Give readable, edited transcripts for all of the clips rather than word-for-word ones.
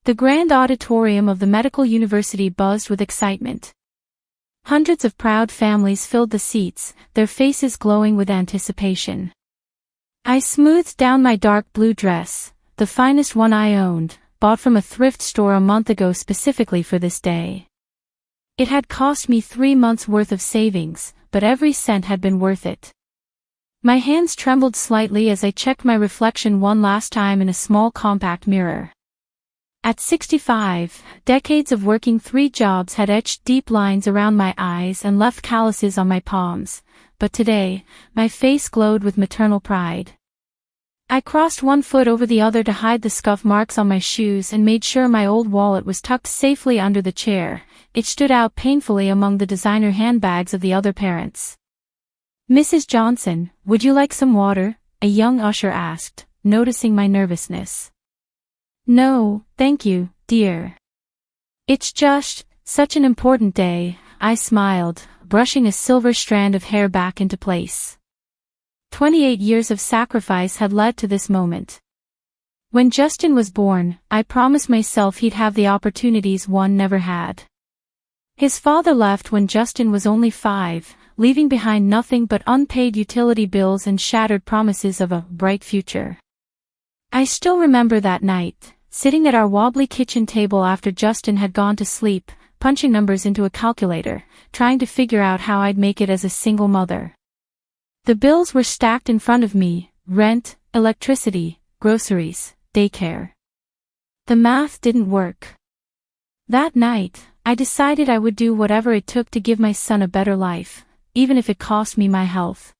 The grand auditorium of the medical university buzzed with excitement. Hundreds of proud families filled the seats, their faces glowing with anticipation. I smoothed down my dark blue dress, the finest one I owned, bought from a thrift store a month ago specifically for this day. It had cost me 3 months' worth of savings, but every cent had been worth it. My hands trembled slightly as I checked my reflection one last time in a small compact mirror. At 65, decades of working 3 jobs had etched deep lines around my eyes and left calluses on my palms, but today, my face glowed with maternal pride. I crossed one foot over the other to hide the scuff marks on my shoes and made sure my old wallet was tucked safely under the chair. It stood out painfully among the designer handbags of the other parents. "Mrs. Johnson, would you like some water?" a young usher asked, noticing my nervousness. "No, thank you, dear. It's just such an important day," I smiled, brushing a silver strand of hair back into place. 28 years of sacrifice had led to this moment. When Justin was born, I promised myself he'd have the opportunities one never had. His father left when Justin was only 5, leaving behind nothing but unpaid utility bills and shattered promises of a bright future. I still remember that night, sitting at our wobbly kitchen table after Justin had gone to sleep, punching numbers into a calculator, trying to figure out how I'd make it as a single mother. The bills were stacked in front of me: rent, electricity, groceries, daycare. The math didn't work. That night, I decided I would do whatever it took to give my son a better life, even if it cost me my health.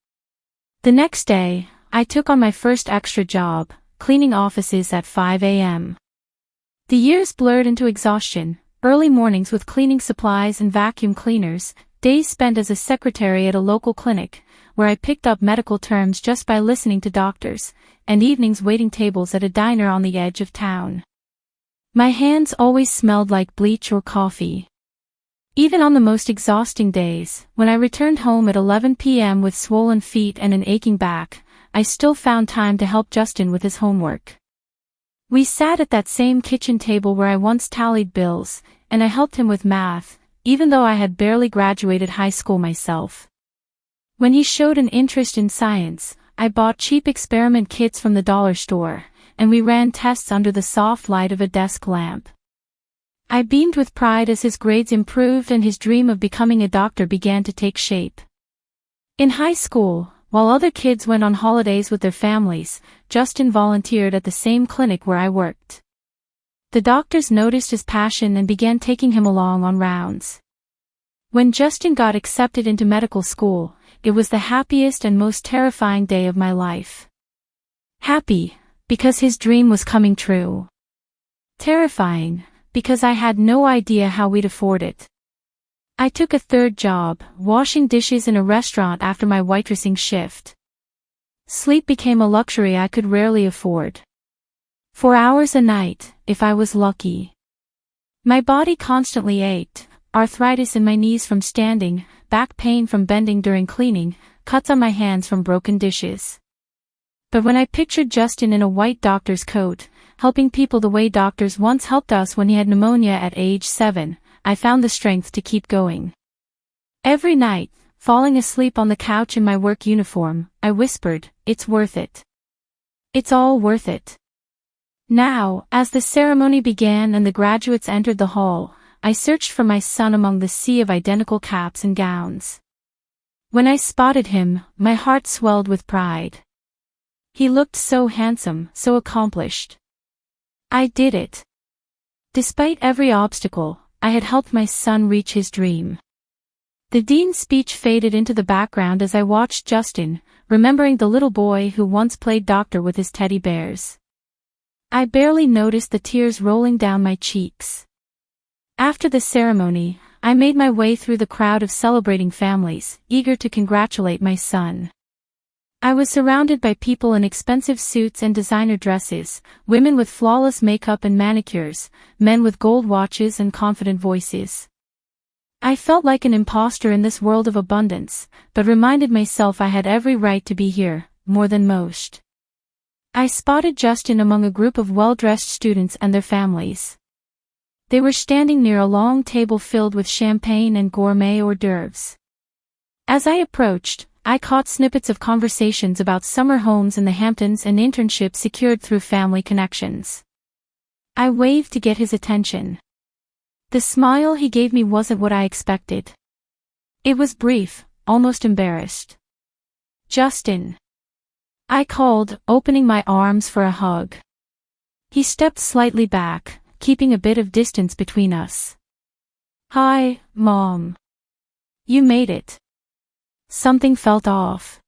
The next day, I took on my first extra job, cleaning offices at 5 a.m. The years blurred into exhaustion, early mornings with cleaning supplies and vacuum cleaners, days spent as a secretary at a local clinic, where I picked up medical terms just by listening to doctors, and evenings waiting tables at a diner on the edge of town. My hands always smelled like bleach or coffee. Even on the most exhausting days, when I returned home at 11 p.m. with swollen feet and an aching back, I still found time to help Justin with his homework. We sat at that same kitchen table where I once tallied bills, and I helped him with math, even though I had barely graduated high school myself. When he showed an interest in science, I bought cheap experiment kits from the dollar store, and we ran tests under the soft light of a desk lamp. I beamed with pride as his grades improved and his dream of becoming a doctor began to take shape. In high school, while other kids went on holidays with their families, Justin volunteered at the same clinic where I worked. The doctors noticed his passion and began taking him along on rounds. When Justin got accepted into medical school, it was the happiest and most terrifying day of my life. Happy, because his dream was coming true. Terrifying, because I had no idea how we'd afford it. I took a third job, washing dishes in a restaurant after my waitressing shift. Sleep became a luxury I could rarely afford. 4 hours a night, if I was lucky. My body constantly ached, arthritis in my knees from standing, back pain from bending during cleaning, cuts on my hands from broken dishes. But when I pictured Justin in a white doctor's coat, helping people the way doctors once helped us when he had pneumonia at age 7, I found the strength to keep going. Every night, falling asleep on the couch in my work uniform, I whispered, "It's worth it. It's all worth it." Now, as the ceremony began and the graduates entered the hall, I searched for my son among the sea of identical caps and gowns. When I spotted him, my heart swelled with pride. He looked so handsome, so accomplished. I did it. Despite every obstacle, I had helped my son reach his dream. The dean's speech faded into the background as I watched Justin, remembering the little boy who once played doctor with his teddy bears. I barely noticed the tears rolling down my cheeks. After the ceremony, I made my way through the crowd of celebrating families, eager to congratulate my son. I was surrounded by people in expensive suits and designer dresses, women with flawless makeup and manicures, men with gold watches and confident voices. I felt like an imposter in this world of abundance, but reminded myself I had every right to be here, more than most. I spotted Justin among a group of well-dressed students and their families. They were standing near a long table filled with champagne and gourmet hors d'oeuvres. As I approached, I caught snippets of conversations about summer homes in the Hamptons and internships secured through family connections. I waved to get his attention. The smile he gave me wasn't what I expected. It was brief, almost embarrassed. "Justin," I called, opening my arms for a hug. He stepped slightly back, keeping a bit of distance between us. "Hi, Mom. You made it." Something felt off.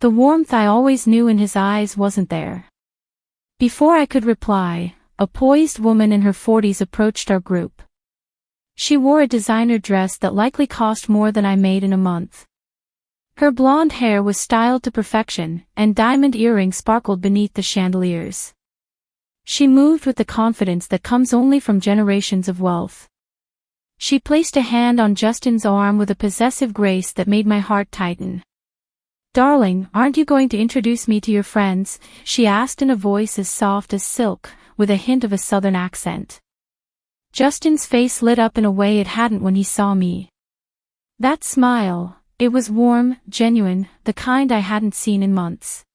The warmth I always knew in his eyes wasn't there. Before I could reply, a poised woman in her 40s approached our group. She wore a designer dress that likely cost more than I made in a month. Her blonde hair was styled to perfection, and diamond earrings sparkled beneath the chandeliers. She moved with the confidence that comes only from generations of wealth. She placed a hand on Justin's arm with a possessive grace that made my heart tighten. "Darling, aren't you going to introduce me to your friends?" she asked in a voice as soft as silk, with a hint of a southern accent. Justin's face lit up in a way it hadn't when he saw me. That smile, it was warm, genuine, the kind I hadn't seen in months.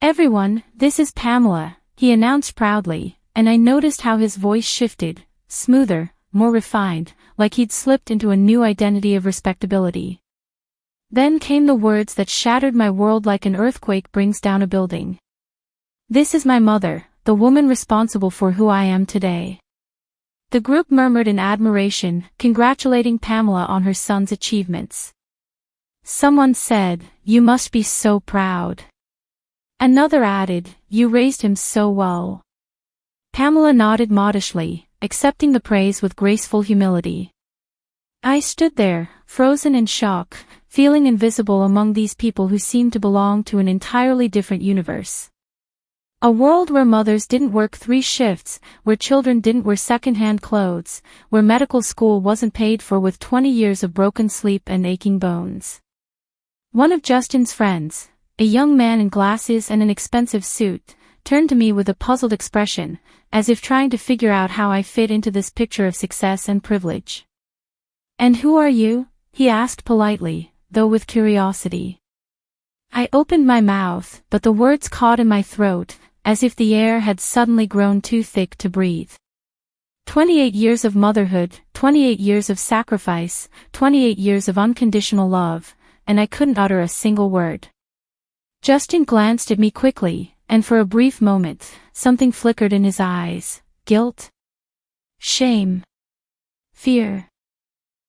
"Everyone, this is Pamela," he announced proudly, and I noticed how his voice shifted, smoother, more refined, like he'd slipped into a new identity of respectability. Then came the words that shattered my world like an earthquake brings down a building. "This is my mother, the woman responsible for who I am today." The group murmured in admiration, congratulating Pamela on her son's achievements. Someone said, "You must be so proud." Another added, "You raised him so well." Pamela nodded modestly, accepting the praise with graceful humility. I stood there, frozen in shock, feeling invisible among these people who seemed to belong to an entirely different universe. A world where mothers didn't work 3 shifts, where children didn't wear second-hand clothes, where medical school wasn't paid for with 20 years of broken sleep and aching bones. One of Justin's friends, a young man in glasses and an expensive suit, turned to me with a puzzled expression, as if trying to figure out how I fit into this picture of success and privilege. "And who are you?" he asked politely, though with curiosity. I opened my mouth, but the words caught in my throat, as if the air had suddenly grown too thick to breathe. 28 years of motherhood, 28 years of sacrifice, 28 years of unconditional love, and I couldn't utter a single word. Justin glanced at me quickly, and for a brief moment, something flickered in his eyes. Guilt? Shame? Fear?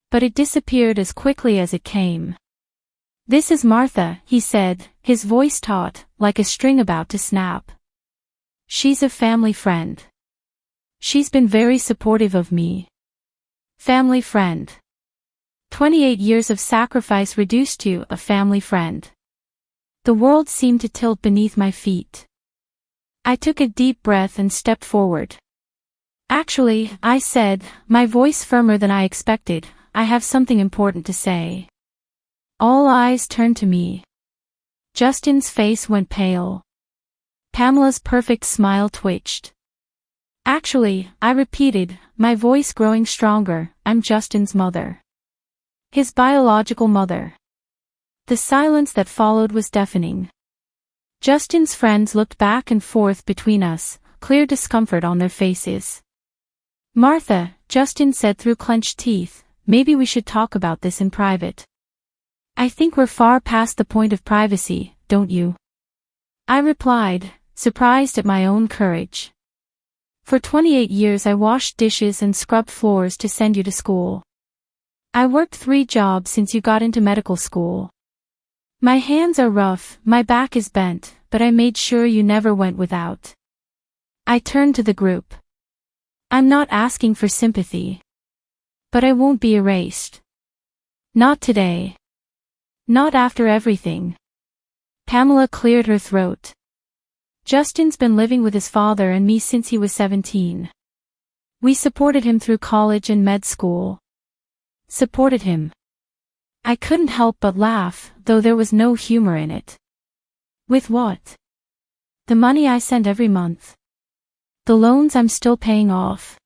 But it disappeared as quickly as it came. "This is Martha," he said, his voice taut, like a string about to snap. "She's a family friend. She's been very supportive of me." Family friend. 28 years of sacrifice reduced to a family friend. The world seemed to tilt beneath my feet. I took a deep breath and stepped forward. "Actually," I said, my voice firmer than I expected, "I have something important to say." All eyes turned to me. Justin's face went pale. Pamela's perfect smile twitched. "Actually," I repeated, my voice growing stronger, "I'm Justin's mother. His biological mother." The silence that followed was deafening. Justin's friends looked back and forth between us, clear discomfort on their faces. "Martha," Justin said through clenched teeth, "maybe we should talk about this in private." "I think we're far past the point of privacy, don't you?" I replied, surprised at my own courage. "For 28 years I washed dishes and scrubbed floors to send you to school. I worked 3 jobs since you got into medical school. My hands are rough, my back is bent, but I made sure you never went without." I turned to the group. "I'm not asking for sympathy. But I won't be erased. Not today. Not after everything." Pamela cleared her throat. "Justin's been living with his father and me since he was 17. We supported him through college and med school." Supported him. I couldn't help but laugh, though there was no humor in it. "With what?" "The money I send every month. The loans I'm still paying off."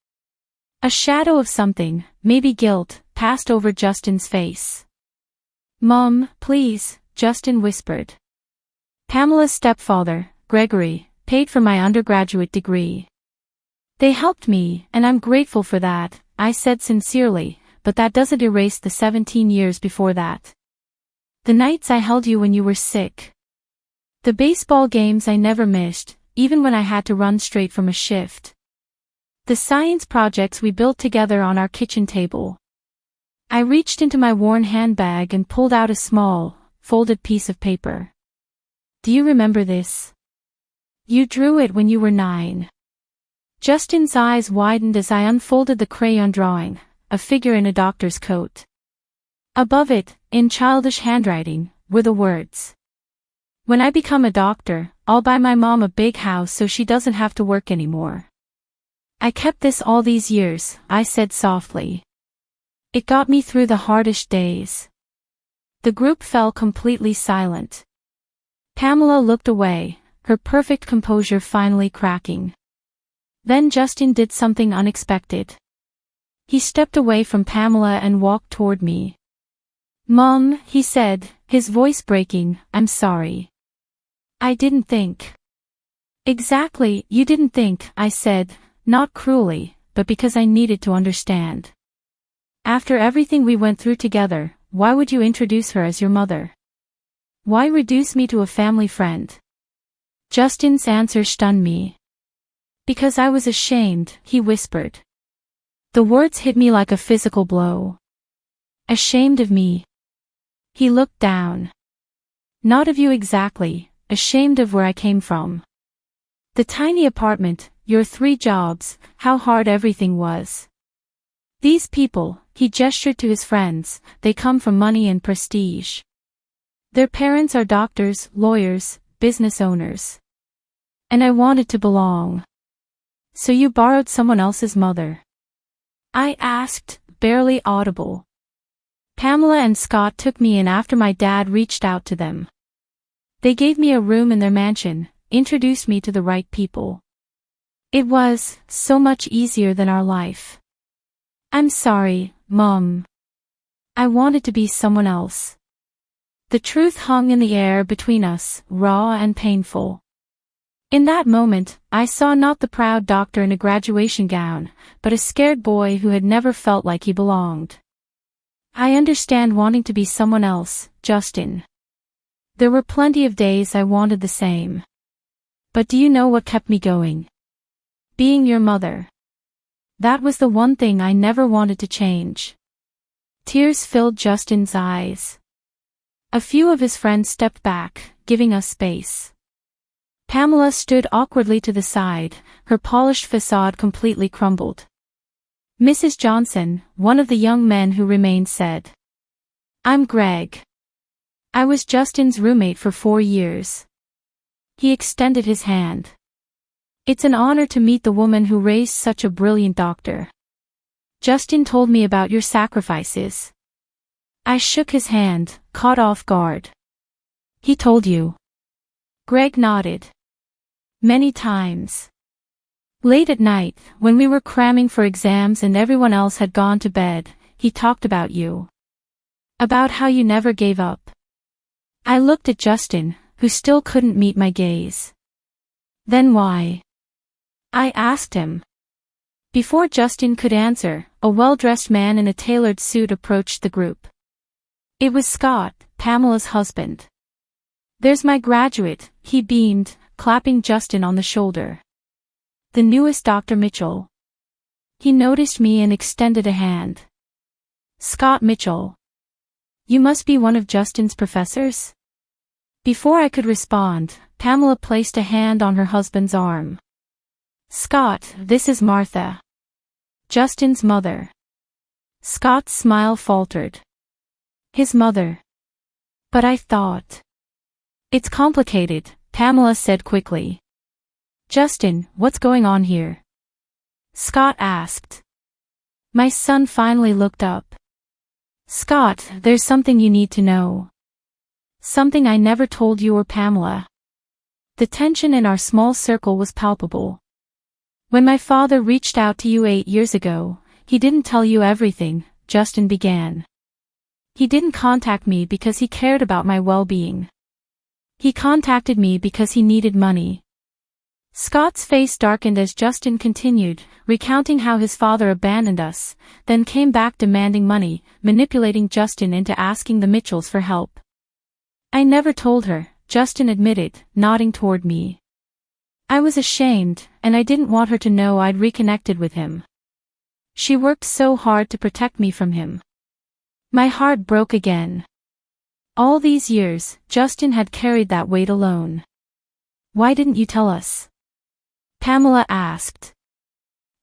A shadow of something, maybe guilt, passed over Justin's face. "Mom, please," Justin whispered. "Pamela's stepfather, Gregory, paid for my undergraduate degree. They helped me, and I'm grateful for that," I said sincerely, "but that doesn't erase the 17 years before that. The nights I held you when you were sick. The baseball games I never missed, even when I had to run straight from a shift. The science projects we built together on our kitchen table." I reached into my worn handbag and pulled out a small, folded piece of paper. "Do you remember this? You drew it when you were 9. Justin's eyes widened as I unfolded the crayon drawing, a figure in a doctor's coat. Above it, in childish handwriting, were the words, "When I become a doctor, I'll buy my mom a big house so she doesn't have to work anymore." "I kept this all these years," I said softly. "It got me through the hardest days." The group fell completely silent. Pamela looked away, her perfect composure finally cracking. Then Justin did something unexpected. He stepped away from Pamela and walked toward me. "Mom," he said, his voice breaking, "I'm sorry. I didn't think." "Exactly, you didn't think," I said, not cruelly, but because I needed to understand. "After everything we went through together, why would you introduce her as your mother? Why reduce me to a family friend?" Justin's answer stunned me. "Because I was ashamed," he whispered. The words hit me like a physical blow. "Ashamed of me?" He looked down. "Not of you exactly, ashamed of where I came from. The tiny apartment, your 3 jobs, how hard everything was. These people," he gestured to his friends, "they come from money and prestige. Their parents are doctors, lawyers, business owners. And I wanted to belong. So you borrowed someone else's mother?" I asked, barely audible. "Pamela and Scott took me in after my dad reached out to them. They gave me a room in their mansion, introduced me to the right people. It was so much easier than our life. I'm sorry, Mom. I wanted to be someone else." The truth hung in the air between us, raw and painful. In that moment, I saw not the proud doctor in a graduation gown, but a scared boy who had never felt like he belonged. "I understand wanting to be someone else, Justin. There were plenty of days I wanted the same. But do you know what kept me going? Being your mother. That was the one thing I never wanted to change." Tears filled Justin's eyes. A few of his friends stepped back, giving us space. Pamela stood awkwardly to the side, her polished facade completely crumbled. Mrs. Johnson, one of the young men who remained, said, "I'm Greg. I was Justin's roommate for 4 years." He extended his hand. "It's an honor to meet the woman who raised such a brilliant doctor. Justin told me about your sacrifices." I shook his hand, caught off guard. "He told you?" Greg nodded. "Many times. Late at night, when we were cramming for exams and everyone else had gone to bed, he talked about you. About how you never gave up." I looked at Justin, who still couldn't meet my gaze. "Then why?" I asked him. Before Justin could answer, a well-dressed man in a tailored suit approached the group. It was Scott, Pamela's husband. "There's my graduate," he beamed, clapping Justin on the shoulder. "The newest Dr. Mitchell." He noticed me and extended a hand. "Scott Mitchell. You must be one of Justin's professors?" Before I could respond, Pamela placed a hand on her husband's arm. "Scott, this is Martha. Justin's mother." Scott's smile faltered. "His mother. But I thought." "It's complicated," Pamela said quickly. "Justin, what's going on here?" Scott asked. My son finally looked up. "Scott, there's something you need to know. Something I never told you or Pamela." The tension in our small circle was palpable. "When my father reached out to you 8 years ago, He didn't tell you everything, Justin began. He didn't contact me because he cared about my well-being. He contacted me because he needed money. Scott's face darkened as Justin continued, recounting how his father abandoned us, then came back demanding money, manipulating Justin into asking the Mitchells for help. I never told her, Justin admitted, nodding toward me. I was ashamed, and I didn't want her to know I'd reconnected with him. She worked so hard to protect me from him. My heart broke again. All these years, Justin had carried that weight alone. Why didn't you tell us? Pamela asked.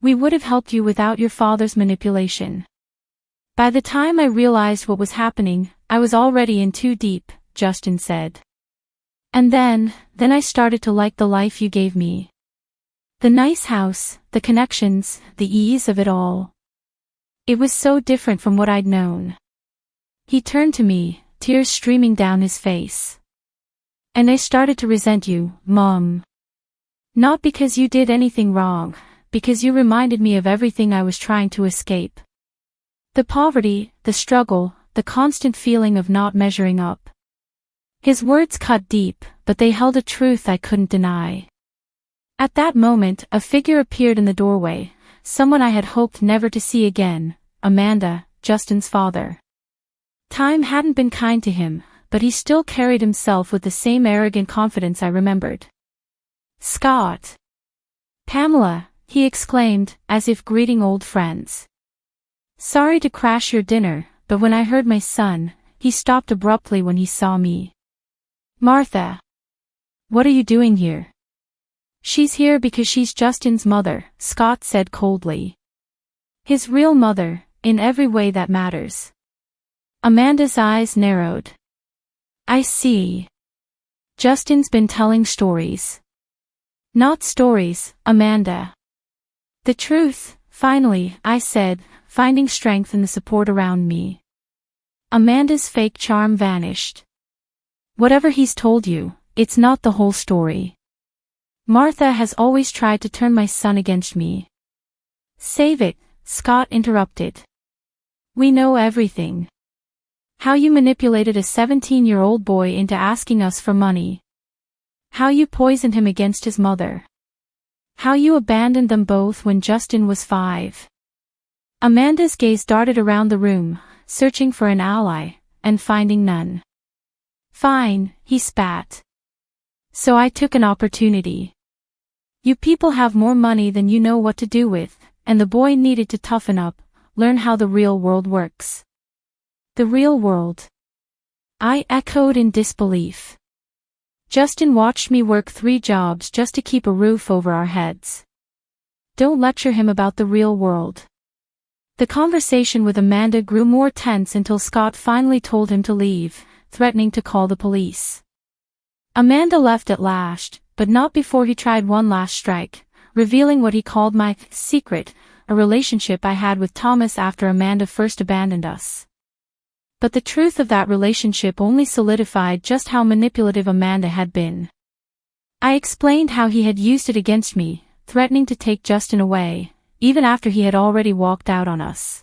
We would have helped you without your father's manipulation. By the time I realized what was happening, I was already in too deep, Justin said. And then I started to like the life you gave me. The nice house, the connections, the ease of it all. It was so different from what I'd known. He turned to me, tears streaming down his face. And I started to resent you, Mom. Not because you did anything wrong, because you reminded me of everything I was trying to escape. The poverty, the struggle, the constant feeling of not measuring up. His words cut deep, but they held a truth I couldn't deny. At that moment, a figure appeared in the doorway, someone I had hoped never to see again, Amanda, Justin's father. Time hadn't been kind to him, but he still carried himself with the same arrogant confidence I remembered. Scott! Pamela, he exclaimed, as if greeting old friends. Sorry to crash your dinner, but when I heard my son, he stopped abruptly when he saw me. Martha! What are you doing here? She's here because she's Justin's mother, Scott said coldly. His real mother, in every way that matters. Amanda's eyes narrowed. I see. Justin's been telling stories. Not stories, Amanda. The truth, finally, I said, finding strength in the support around me. Amanda's fake charm vanished. Whatever he's told you, it's not the whole story. Martha has always tried to turn my son against me. Save it, Scott interrupted. We know everything. How you manipulated a 17-year-old boy into asking us for money. How you poisoned him against his mother. How you abandoned them both when Justin was 5. Amanda's gaze darted around the room, searching for an ally, and finding none. Fine, he spat. So I took an opportunity. You people have more money than you know what to do with, and the boy needed to toughen up, learn how the real world works. The real world. I echoed in disbelief. Justin watched me work 3 jobs just to keep a roof over our heads. Don't lecture him about the real world. The conversation with Amanda grew more tense until Scott finally told him to leave, threatening to call the police. Amanda left at last, but not before he tried one last strike, revealing what he called my secret, a relationship I had with Thomas after Amanda first abandoned us. But the truth of that relationship only solidified just how manipulative Amanda had been. I explained how he had used it against me, threatening to take Justin away, even after he had already walked out on us.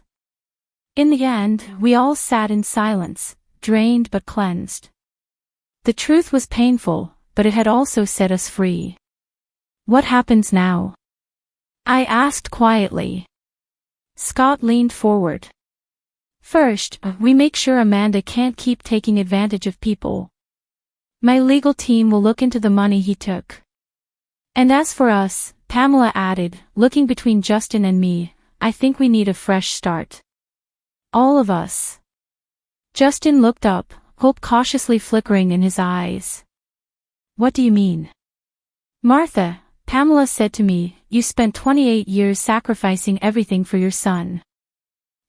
In the end, we all sat in silence, drained but cleansed. The truth was painful, but it had also set us free. What happens now? I asked quietly. Scott leaned forward. First, we make sure Amanda can't keep taking advantage of people. My legal team will look into the money he took. And as for us, Pamela added, looking between Justin and me, I think we need a fresh start. All of us. Justin looked up, hope cautiously flickering in his eyes. What do you mean? Martha, Pamela said to me, you spent 28 years sacrificing everything for your son.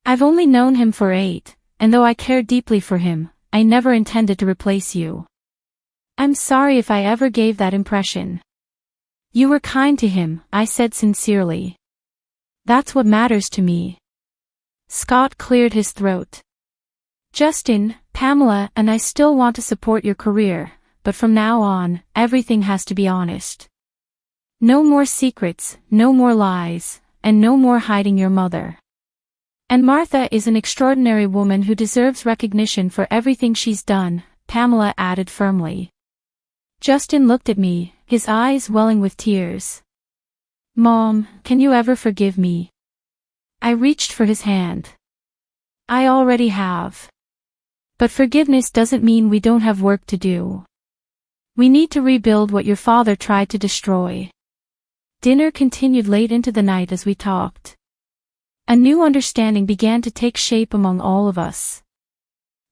I've only known him for 8, and though I care deeply for him, I never intended to replace you. I'm sorry if I ever gave that impression. You were kind to him, I said sincerely. That's what matters to me. Scott cleared his throat. Justin, Pamela and I still want to support your career, but from now on, everything has to be honest. No more secrets, no more lies, and no more hiding your mother. And Martha is an extraordinary woman who deserves recognition for everything she's done, Pamela added firmly. Justin looked at me, his eyes welling with tears. Mom, can you ever forgive me? I reached for his hand. I already have. But forgiveness doesn't mean we don't have work to do. We need to rebuild what your father tried to destroy. Dinner continued late into the night as we talked. A new understanding began to take shape among all of us.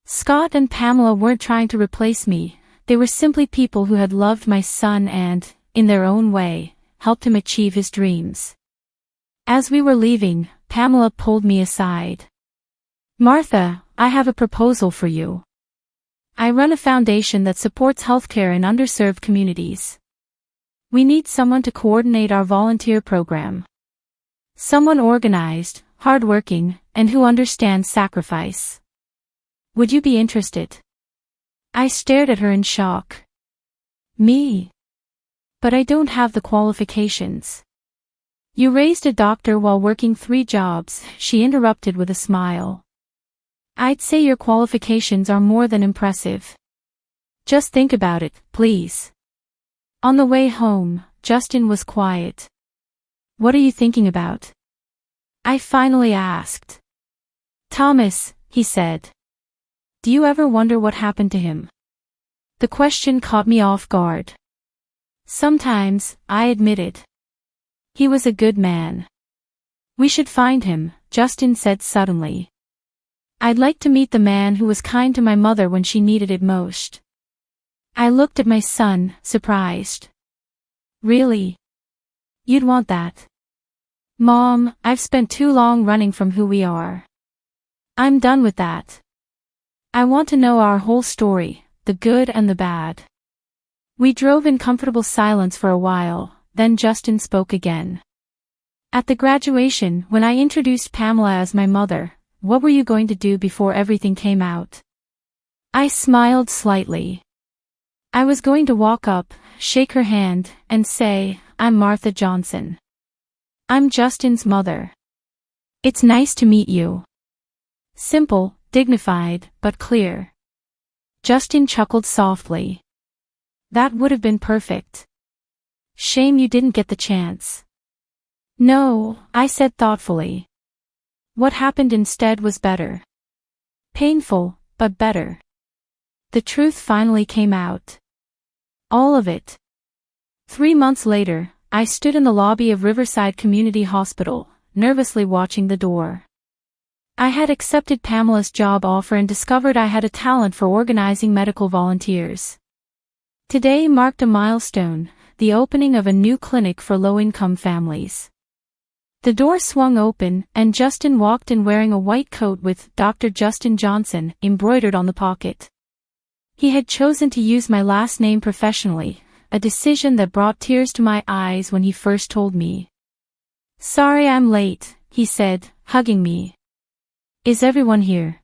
Scott and Pamela weren't trying to replace me, they were simply people who had loved my son and, in their own way, helped him achieve his dreams. As we were leaving, Pamela pulled me aside. Martha, I have a proposal for you. I run a foundation that supports healthcare in underserved communities. We need someone to coordinate our volunteer program. Someone organized, hardworking, and who understands sacrifice. Would you be interested? I stared at her in shock. Me? But I don't have the qualifications. You raised a doctor while working 3 jobs, she interrupted with a smile. I'd say your qualifications are more than impressive. Just think about it, please. On the way home, Justin was quiet. What are you thinking about? I finally asked. Thomas, he said. Do you ever wonder what happened to him? The question caught me off guard. Sometimes, I admitted. He was a good man. We should find him, Justin said suddenly. I'd like to meet the man who was kind to my mother when she needed it most. I looked at my son, surprised. Really? You'd want that? Mom, I've spent too long running from who we are. I'm done with that. I want to know our whole story, the good and the bad. We drove in comfortable silence for a while, then Justin spoke again. At the graduation, when I introduced Pamela as my mother, what were you going to do before everything came out? I smiled slightly. I was going to walk up, shake her hand, and say, I'm Martha Johnson. I'm Justin's mother. It's nice to meet you. Simple, dignified, but clear. Justin chuckled softly. That would have been perfect. Shame you didn't get the chance. No, I said thoughtfully. What happened instead was better. Painful, but better. The truth finally came out. All of it. 3 months later, I stood in the lobby of Riverside Community Hospital, nervously watching the door. I had accepted Pamela's job offer and discovered I had a talent for organizing medical volunteers. Today marked a milestone, the opening of a new clinic for low-income families. The door swung open, and Justin walked in wearing a white coat with Dr. Justin Johnson embroidered on the pocket. He had chosen to use my last name professionally, a decision that brought tears to my eyes when he first told me. Sorry I'm late, he said, hugging me. Is everyone here?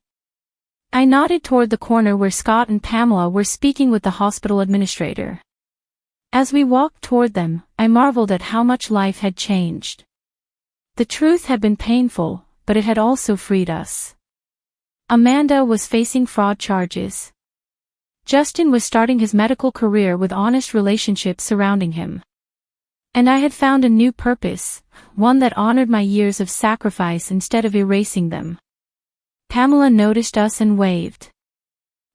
I nodded toward the corner where Scott and Pamela were speaking with the hospital administrator. As we walked toward them, I marveled at how much life had changed. The truth had been painful, but it had also freed us. Amanda was facing fraud charges. Justin was starting his medical career with honest relationships surrounding him. And I had found a new purpose, one that honored my years of sacrifice instead of erasing them. Pamela noticed us and waved.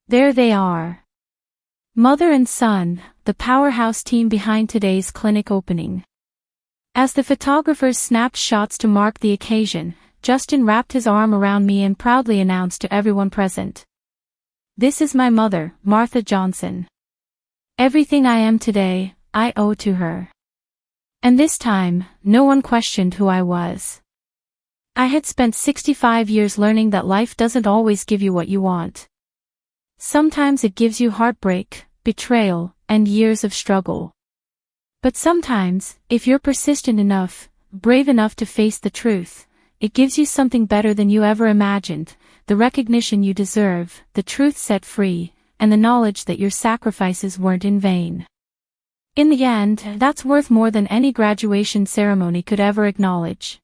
There they are. Mother and son, the powerhouse team behind today's clinic opening. As the photographers snapped shots to mark the occasion, Justin wrapped his arm around me and proudly announced to everyone present. This is my mother, Martha Johnson. Everything I am today, I owe to her. And this time, no one questioned who I was. I had spent 65 years learning that life doesn't always give you what you want. Sometimes it gives you heartbreak, betrayal, and years of struggle. But sometimes, if you're persistent enough, brave enough to face the truth, it gives you something better than you ever imagined, the recognition you deserve, the truth set free, and the knowledge that your sacrifices weren't in vain. In the end, that's worth more than any graduation ceremony could ever acknowledge.